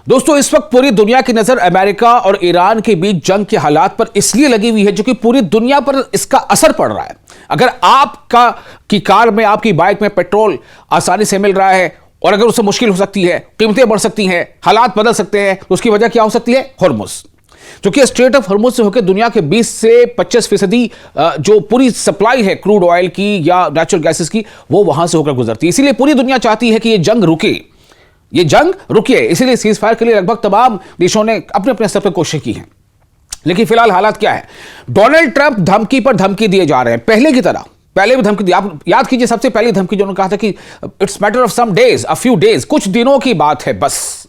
दोस्तों, इस वक्त पूरी दुनिया की नजर अमेरिका और ईरान के बीच जंग के हालात पर इसलिए लगी हुई है जो कि पूरी दुनिया पर इसका असर पड़ रहा है। अगर आपका की कार में, आपकी बाइक में पेट्रोल आसानी से मिल रहा है और अगर उससे मुश्किल हो सकती है, कीमतें बढ़ सकती हैं, हालात बदल सकते हैं, तो उसकी वजह क्या हो सकती है? हॉर्मुज, जो कि स्ट्रेट ऑफ हॉर्मुज से होकर दुनिया के 20 से 25% जो पूरी सप्लाई है क्रूड ऑयल की या नेचुरल गैसेस की, वो वहां से होकर गुजरती है। इसीलिए पूरी दुनिया चाहती है कि ये जंग रुके, इसीलिए सीज फायर के लिए लगभग तमाम देशों ने अपने अपने स्तर पर कोशिश की है। लेकिन फिलहाल हालात क्या है? डोनाल्ड ट्रंप धमकी पर धमकी दिए जा रहे हैं, पहले की तरह। पहले भी धमकी दी, आप याद कीजिए, सबसे पहली धमकी जो उन्होंने कहा था कि it's matter of some days, a few days, कुछ दिनों की बात है बस।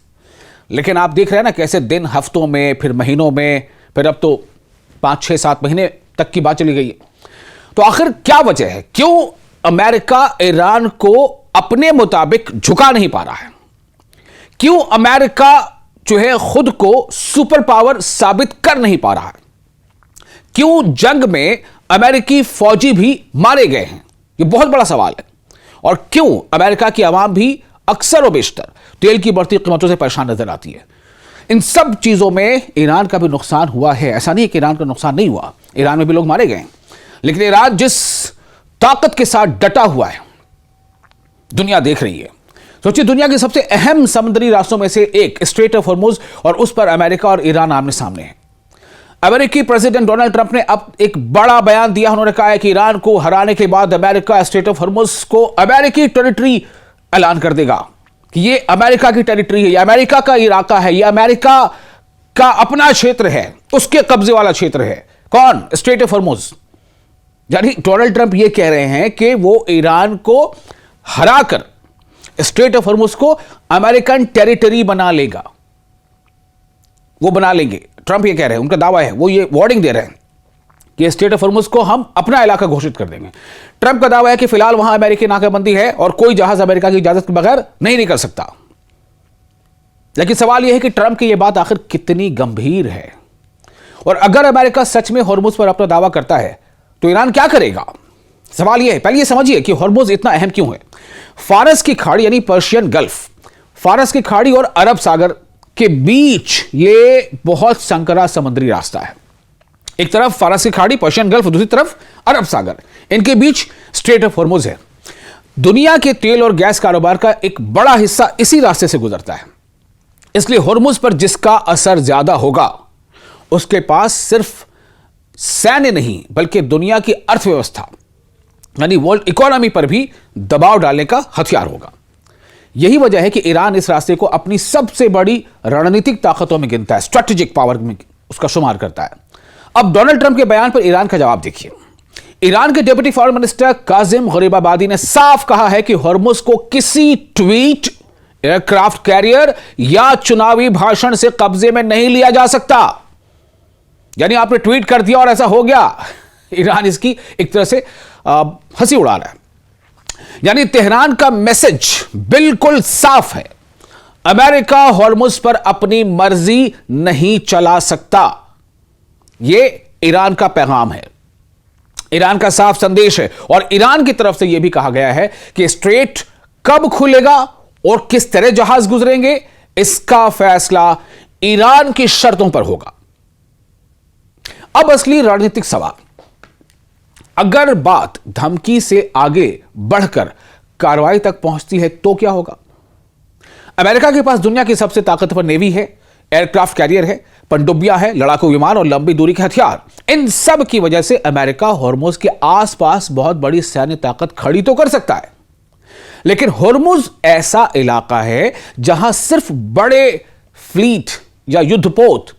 लेकिन आप देख रहे हैं ना कैसे दिन हफ्तों में, फिर महीनों में, फिर अब तो 5, 6, 7 महीने तक की बात चली गई है। तो आखिर क्या वजह है? क्यों अमेरिका ईरान को अपने मुताबिक झुका नहीं पा रहा है? क्यों अमेरिका जो है खुद को सुपर पावर साबित कर नहीं पा रहा है? क्यों जंग में अमेरिकी फौजी भी मारे गए हैं? यह बहुत बड़ा सवाल है। और क्यों अमेरिका की आवाम भी अक्सर और बेशतर तेल की बढ़ती कीमतों से परेशान नजर आती है? इन सब चीजों में ईरान का भी नुकसान हुआ है। ऐसा नहीं है कि ईरान का नुकसान नहीं हुआ, ईरान में भी लोग मारे गए, लेकिन ईरान जिस ताकत के साथ डटा हुआ है, दुनिया देख रही है। सोचिए, दुनिया के सबसे अहम समुद्री रास्तों में से एक स्ट्रेट ऑफ हॉर्मुज, और उस पर अमेरिका और ईरान आमने सामने है। अमेरिकी प्रेसिडेंट डोनाल्ड ट्रंप ने अब एक बड़ा बयान दिया। उन्होंने कहा है कि ईरान को हराने के बाद अमेरिका स्ट्रेट ऑफ हॉर्मुज को अमेरिकी टेरिटरी ऐलान कर देगा कि यह अमेरिका की टेरिटरी है, यह अमेरिका का इलाका है, यह अमेरिका का अपना क्षेत्र है, उसके कब्जे वाला क्षेत्र है। कौन? Straight of Hormuz. यानी डोनाल्ड ट्रंप यह कह रहे हैं कि वो ईरान को हराकर स्ट्रेट ऑफ हॉर्मुज को अमेरिकन टेरिटरी बना लेगा, वो बना लेंगे। ट्रंप ये कह रहे हैं, उनका दावा है, वो ये वार्निंग दे रहे हैं कि स्ट्रेट ऑफ हॉर्मुज को हम अपना इलाका घोषित कर देंगे। ट्रंप का दावा है कि फिलहाल वहां अमेरिकी नाकाबंदी है और कोई जहाज अमेरिका की इजाजत के बगैर नहीं निकल सकता। लेकिन सवाल यह है कि ट्रंप की यह बात आखिर कितनी गंभीर है? और अगर अमेरिका सच में हॉर्मुज पर अपना दावा करता है तो ईरान क्या करेगा? सवाल यह है, पहले यह समझिए कि हॉर्मुज इतना अहम क्यों है। फारस की खाड़ी यानी पर्शियन गल्फ, फारस की खाड़ी और अरब सागर के बीच ये बहुत संकरा समुद्री रास्ता है। एक तरफ फारस की खाड़ी, पर्शियन गल्फ, दूसरी तरफ अरब सागर, इनके बीच स्ट्रेट ऑफ हॉर्मुज है। दुनिया के तेल और गैस कारोबार का एक बड़ा हिस्सा इसी रास्ते से गुजरता है। इसलिए हॉर्मुज पर जिसका असर ज्यादा होगा, उसके पास सिर्फ सैन्य नहीं बल्कि दुनिया की अर्थव्यवस्था यानी वर्ल्ड इकोनॉमी पर भी दबाव डालने का हथियार होगा। यही वजह है कि ईरान इस रास्ते को अपनी सबसे बड़ी रणनीतिक ताकतों में गिनता है, स्ट्रैटेजिक पावर में उसका शुमार करता है। अब डोनाल्ड ट्रंप के बयान पर ईरान का जवाब देखिए। ईरान के deputy foreign minister Kazim Gharibabadi ने साफ कहा है कि हॉर्मुज को किसी ट्वीट, एयरक्राफ्ट कैरियर या चुनावी भाषण से कब्जे में नहीं लिया जा सकता। यानी आपने ट्वीट कर दिया और ऐसा हो गया, ईरान इसकी एक तरह से हंसी उड़ा रहा है। यानी तेहरान का मैसेज बिल्कुल साफ है, अमेरिका हॉर्मुज पर अपनी मर्जी नहीं चला सकता। यह ईरान का पैगाम है, ईरान का साफ संदेश है। और ईरान की तरफ से यह भी कहा गया है कि स्ट्रेट कब खुलेगा और किस तरह जहाज गुजरेंगे, इसका फैसला ईरान की शर्तों पर होगा। अब असली रणनीतिक सवाल, अगर बात धमकी से आगे बढ़कर कार्रवाई तक पहुंचती है तो क्या होगा? अमेरिका के पास दुनिया की सबसे ताकतवर नेवी है, एयरक्राफ्ट कैरियर है, पनडुब्बियां है, लड़ाकू विमान और लंबी दूरी के हथियार। इन सब की वजह से अमेरिका हॉर्मुज के आसपास बहुत बड़ी सैन्य ताकत खड़ी तो कर सकता है। लेकिन हॉर्मुज ऐसा इलाका है जहां सिर्फ बड़े फ्लीट या युद्धपोत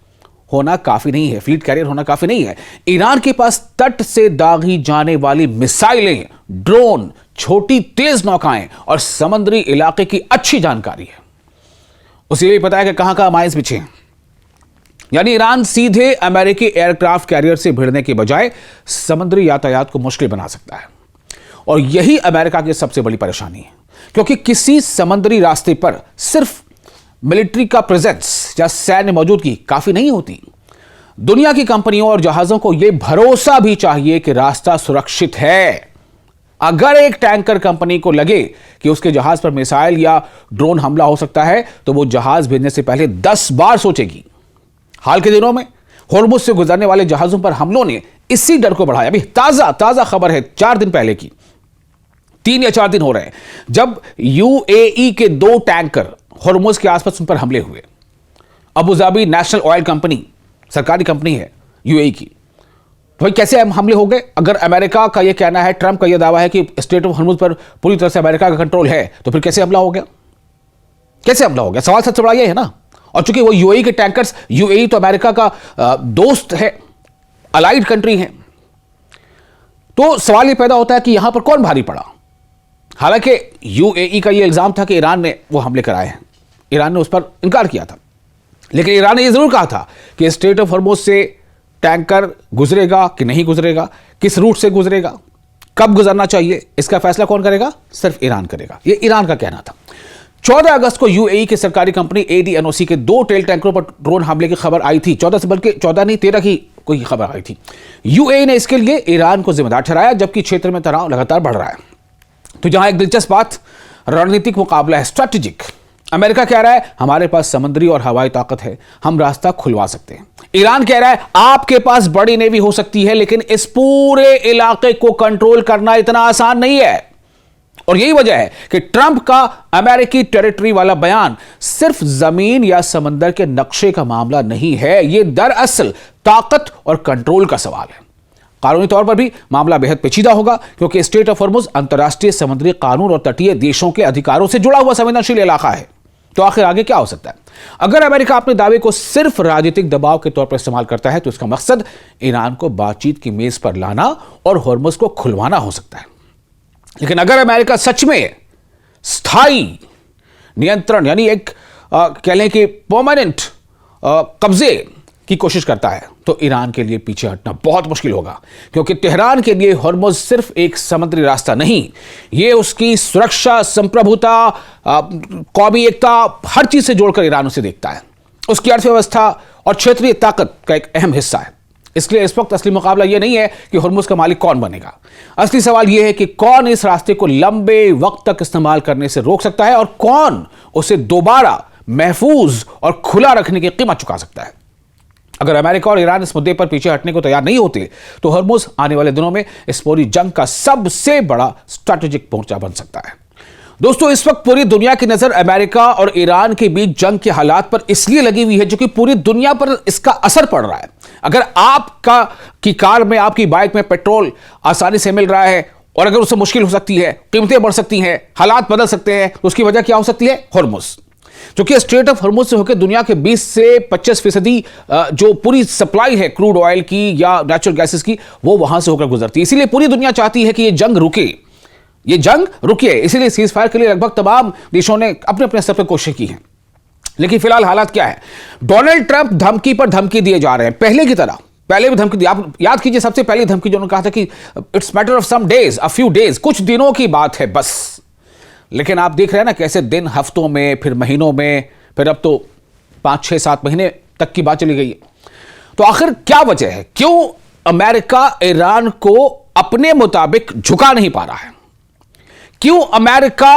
होना काफी नहीं है, फ्लीट कैरियर होना काफी नहीं है। ईरान के पास तट से दागी जाने वाली मिसाइलें, ड्रोन, छोटी तेज नौकाएं और समुद्री इलाके की अच्छी जानकारी है। उसे भी पता है कि कहां कहां माइंस बिछे हैं। यानी ईरान सीधे अमेरिकी एयरक्राफ्ट कैरियर से भिड़ने के बजाय समुद्री यातायात को मुश्किल बना सकता है। और यही अमेरिका की सबसे बड़ी परेशानी है, क्योंकि किसी समुद्री रास्ते पर सिर्फ मिलिट्री का प्रेजेंस या सैन्य मौजूदगी काफी नहीं होती। दुनिया की कंपनियों और जहाजों को यह भरोसा भी चाहिए कि रास्ता सुरक्षित है। अगर एक टैंकर कंपनी को लगे कि उसके जहाज पर मिसाइल या ड्रोन हमला हो सकता है तो वो जहाज भेजने से पहले 10 बार सोचेगी। हाल के दिनों में होर्मुज से गुजरने वाले जहाजों पर हमलों ने इसी डर को बढ़ाया। अभी ताजा खबर है 4 दिन पहले की, 3 या 4 दिन हो रहे हैं, जब यूएई के 2 टैंकर होर्मुज के आसपास उन पर हमले हुए। Abu Dhabi national oil company सरकारी कंपनी है यूएई की। भाई कैसे हमले हो गए? अगर अमेरिका का यह कहना है, ट्रंप का यह दावा है कि स्ट्रेट ऑफ होर्मुज पर पूरी तरह से अमेरिका का कंट्रोल है, तो फिर कैसे हमला हो गया? कैसे हमला हो गया? सवाल सबसे बड़ा यह है ना। और चूंकि वो यूएई के टैंकर्स, यूएई तो अमेरिका का दोस्त है, अलाइड कंट्री है, तो सवाल यह पैदा होता है कि यहां पर कौन भारी पड़ा। हालांकि यूएई का यह इल्जाम था कि ईरान ने वो हमले कराए हैं, ईरान ने उस पर इनकार किया था, लेकिन ईरान ने यह जरूर कहा था कि स्ट्रेट ऑफ होर्मुज से टैंकर गुजरेगा कि नहीं गुजरेगा, किस रूट से गुजरेगा, कब गुजरना चाहिए, इसका फैसला कौन करेगा? सिर्फ ईरान करेगा। यह ईरान का कहना था। 14 अगस्त को यूएई की सरकारी कंपनी ADNOC के 2 तेल टैंकरों पर ड्रोन हमले की खबर आई थी। 14 से बल्कि 14 नहीं 13 की कोई खबर आई थी। यूएई ने इसके लिए ईरान को जिम्मेदार ठहराया, जबकि क्षेत्र में तनाव लगातार बढ़ रहा है। तो जहां एक दिलचस्प बात, रणनीतिक मुकाबला है, स्ट्रैटेजिक। अमेरिका कह रहा है हमारे पास समुद्री और हवाई ताकत है, हम रास्ता खुलवा सकते हैं। ईरान कह रहा है आपके पास बड़ी नेवी हो सकती है, लेकिन इस पूरे इलाके को कंट्रोल करना इतना आसान नहीं है। और यही वजह है कि ट्रंप का अमेरिकी टेरिटरी वाला बयान सिर्फ जमीन या समंदर के नक्शे का मामला नहीं है, यह दरअसल ताकत और कंट्रोल का सवाल है। कानूनी तौर पर भी मामला बेहद पेचीदा होगा, क्योंकि स्ट्रेट ऑफ होर्मुज अंतर्राष्ट्रीय समुद्री कानून और तटीय देशों के अधिकारों से जुड़ा हुआ संवेदनशील इलाका है। तो आखिर आगे क्या हो सकता है? अगर अमेरिका अपने दावे को सिर्फ राजनीतिक दबाव के तौर पर इस्तेमाल करता है, तो इसका मकसद ईरान को बातचीत की मेज पर लाना और होर्मुज को खुलवाना हो सकता है। लेकिन अगर अमेरिका सच में स्थायी नियंत्रण, यानी एक कह लें कि परमानेंट कब्जे की कोशिश करता है, तो ईरान के लिए पीछे हटना बहुत मुश्किल होगा, क्योंकि तेहरान के लिए होर्मुज सिर्फ एक समुद्री रास्ता नहीं, यह उसकी सुरक्षा, संप्रभुता, कौमी एकता, हर चीज से जोड़कर ईरान उसे देखता है। उसकी अर्थव्यवस्था और क्षेत्रीय ताकत का एक अहम हिस्सा है। इसलिए इस वक्त असली मुकाबला यह नहीं है कि होर्मुज का मालिक कौन बनेगा। असली सवाल यह है कि कौन इस रास्ते को लंबे वक्त तक इस्तेमाल करने से रोक सकता है और कौन उसे दोबारा महफूज और खुला रखने की कीमत चुका सकता है। अगर अमेरिका और ईरान इस मुद्दे पर पीछे हटने को तैयार नहीं होते, तो होर्मुज आने वाले दिनों में इस पूरी जंग का सबसे बड़ा स्ट्रैटेजिक मोर्चा बन सकता है। दोस्तों, इस वक्त पूरी दुनिया की नजर अमेरिका और ईरान के बीच जंग के हालात पर इसलिए लगी हुई है, जो कि पूरी दुनिया पर इसका असर पड़ रहा है। अगर आपका की कार में, आपकी बाइक में पेट्रोल आसानी से मिल रहा है और अगर उससे मुश्किल हो सकती है, कीमतें बढ़ सकती हैं, हालात बदल सकते हैं, तो उसकी वजह क्या हो सकती है? होर्मुज। क्योंकि स्ट्रेट ऑफ होर्मुज से होकर दुनिया के 20 से 25% जो पूरी सप्लाई है क्रूड ऑयल की या नेचुरल गैसेस की, वो वहां से होकर गुजरती है। इसीलिए पूरी दुनिया चाहती है कि ये जंग रुके, ये जंग रुके। इसीलिए सीज फायर के लिए लगभग तमाम देशों ने अपने अपने स्तर पर कोशिश की है। लेकिन फिलहाल हालात क्या है? डोनाल्ड ट्रंप धमकी पर धमकी दिए जा रहे हैं, पहले की तरह। पहले भी धमकी दी, आप याद कीजिए, सबसे पहली धमकी जो उन्होंने कहा था कि it's matter of some days, a few days, कुछ दिनों की बात है बस। लेकिन आप देख रहे हैं ना कैसे दिन हफ्तों में, फिर महीनों में, फिर अब तो 5, 6, 7 महीने तक की बात चली गई है। तो आखिर क्या वजह है? क्यों अमेरिका ईरान को अपने मुताबिक झुका नहीं पा रहा है? क्यों अमेरिका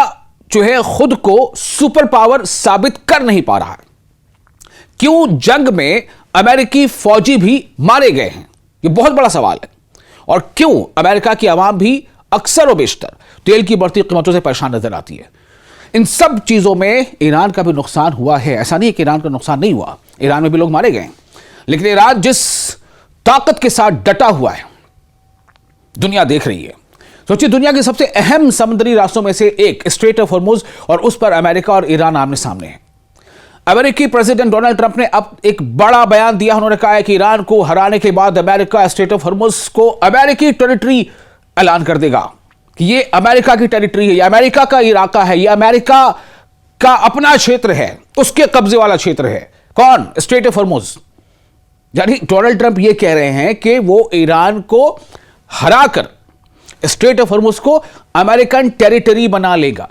जो है खुद को सुपर पावर साबित कर नहीं पा रहा है? क्यों जंग में अमेरिकी फौजी भी मारे गए हैं? यह बहुत बड़ा सवाल है। और क्यों अमेरिका की आवाम भी अक्सर और बेशतर तेल की बढ़ती कीमतों से परेशान नजर आती है? इन सब चीजों में ईरान का भी नुकसान हुआ है। ऐसा नहीं है कि ईरान का नुकसान नहीं हुआ, ईरान में भी लोग मारे गए, लेकिन ईरान जिस ताकत के साथ डटा हुआ है, दुनिया देख रही है। सोचिए, दुनिया के सबसे अहम समुद्री रास्तों में से एक स्ट्रेट ऑफ होर्मुज, और उस पर अमेरिका और ईरान आमने सामने है। अमेरिकी प्रेसिडेंट डोनाल्ड ट्रंप ने अब एक बड़ा बयान दिया। उन्होंने कहा है कि ईरान को हराने के बाद अमेरिका स्ट्रेट ऑफ होर्मुज को अमेरिकी टेरिटरी ऐलान कर देगा कि यह अमेरिका की टेरिटरी है, यह अमेरिका का इलाका है, यह अमेरिका का अपना क्षेत्र है, उसके कब्जे वाला क्षेत्र है। कौन? Straight of Hormuz. यानी डोनाल्ड ट्रंप यह कह रहे हैं कि वो ईरान को हराकर स्ट्रेट ऑफ होर्मुज को अमेरिकन टेरिटरी बना लेगा,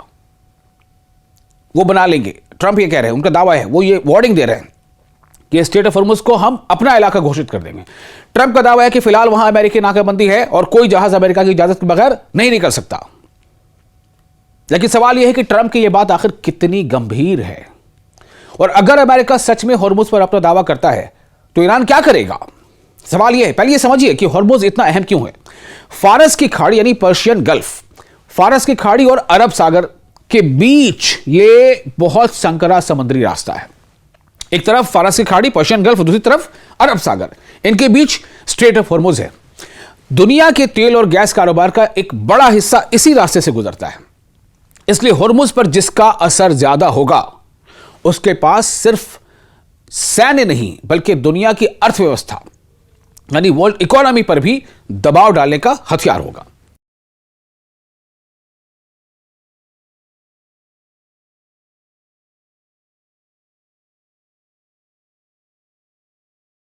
वो बना लेंगे। ट्रंप ये कह रहे हैं, उनका दावा है, वो ये वार्निंग दे रहे हैं। कि स्ट्रेट ऑफ हॉर्मुज को हम अपना इलाका घोषित कर देंगे। ट्रंप का दावा है कि फिलहाल वहां अमेरिकी नाकाबंदी है और कोई जहाज अमेरिका की इजाजत के बगैर नहीं निकल सकता। लेकिन सवाल यह है कि ट्रंप की यह बात आखिर कितनी गंभीर है, और अगर अमेरिका सच में हॉर्मुज पर अपना दावा करता है तो ईरान क्या करेगा? सवाल यह है, पहले यह समझिए कि हॉर्मुज इतना अहम क्यों है। फारस की खाड़ी यानी पर्शियन गल्फ, फारस की खाड़ी और अरब सागर के बीच ये बहुत संकरा समुद्री रास्ता है। एक तरफ फारस की खाड़ी, पर्शियन गल्फ, और दूसरी तरफ अरब सागर, इनके बीच स्ट्रेट ऑफ हॉर्मुज है। दुनिया के तेल और गैस कारोबार का एक बड़ा हिस्सा इसी रास्ते से गुजरता है। इसलिए हॉर्मुज पर जिसका असर ज्यादा होगा उसके पास सिर्फ सैन्य नहीं बल्कि दुनिया की अर्थव्यवस्था यानी वर्ल्ड इकोनॉमी पर भी दबाव डालने का हथियार होगा।